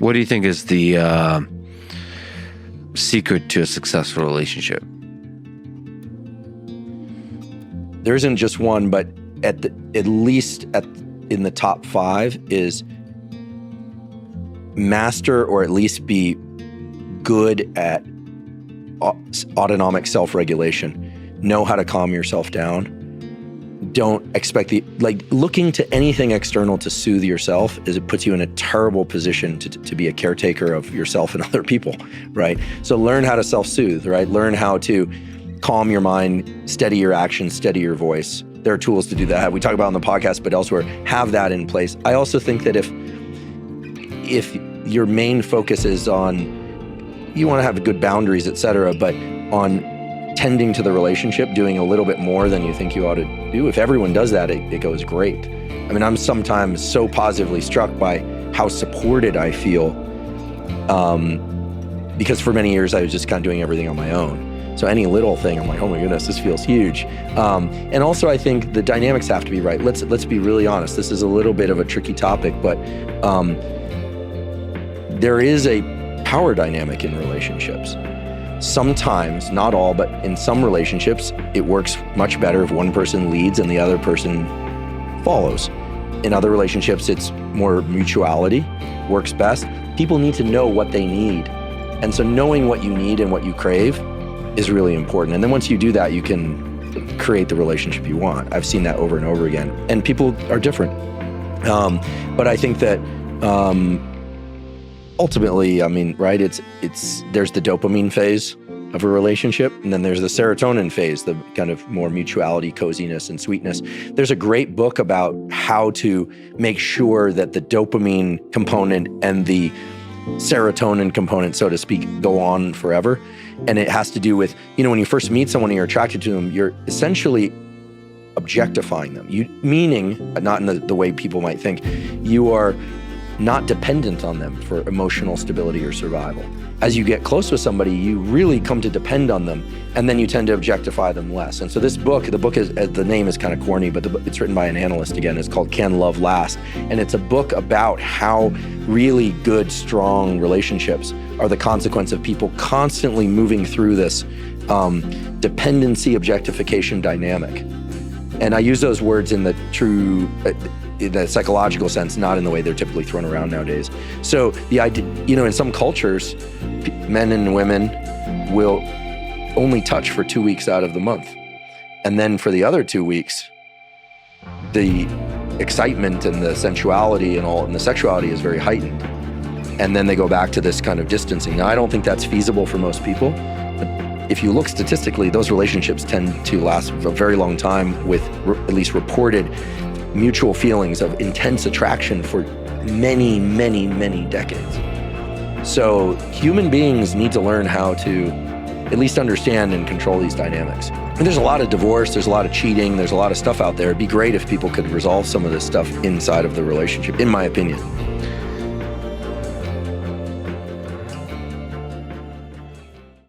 What do you think is the secret to a successful relationship? There isn't just one, but at least in the top 5 is master, or at least be good at autonomic self-regulation. Know how to calm yourself down. Don't expect looking to anything external to soothe yourself it puts you in a terrible position to be a caretaker of yourself and other people, right? So learn how to self-soothe, right? Learn how to calm your mind, steady your actions, steady your voice. There are tools to do that. We talk about on the podcast, but elsewhere, have that in place. I also think that if your main focus is on, you want to have good boundaries, et cetera, but on tending to the relationship, doing a little bit more than you think you ought to do. If everyone does that, it goes great. I mean, I'm sometimes so positively struck by how supported I feel, because for many years I was just kind of doing everything on my own. So any little thing, I'm like, oh my goodness, this feels huge. And also I think the dynamics have to be right. Let's be really honest. This is a little bit of a tricky topic, but there is a power dynamic in relationships. Sometimes, not all, but in some relationships, it works much better if one person leads and the other person follows. In other relationships, it's more mutuality, works best. People need to know what they need. And so knowing what you need and what you crave is really important. And then once you do that, you can create the relationship you want. I've seen that over and over again. And people are different. But I think that ultimately, I mean, right, there's the dopamine phase of a relationship, and then there's the serotonin phase, the kind of more mutuality, coziness, and sweetness. There's a great book about how to make sure that the dopamine component and the serotonin component, so to speak, go on forever. And it has to do with, when you first meet someone and you're attracted to them, you're essentially objectifying them. Meaning, not in the way people might think, you are not dependent on them for emotional stability or survival. As you get close with somebody, you really come to depend on them, and then you tend to objectify them less. And so this book, the name is kind of corny, but it's written by an analyst again. It's called Can Love Last? And it's a book about how really good, strong relationships are the consequence of people constantly moving through this dependency objectification dynamic. And I use those words in the true, in the psychological sense, not in the way they're typically thrown around nowadays. So the idea, in some cultures, men and women will only touch for 2 weeks out of the month. And then for the other 2 weeks, the excitement and the sensuality and the sexuality is very heightened. And then they go back to this kind of distancing. Now, I don't think that's feasible for most people. But if you look statistically, those relationships tend to last a very long time with at least reported mutual feelings of intense attraction for many, many, many decades. So human beings need to learn how to at least understand and control these dynamics. And there's a lot of divorce, there's a lot of cheating, there's a lot of stuff out there. It'd be great if people could resolve some of this stuff inside of the relationship, in my opinion.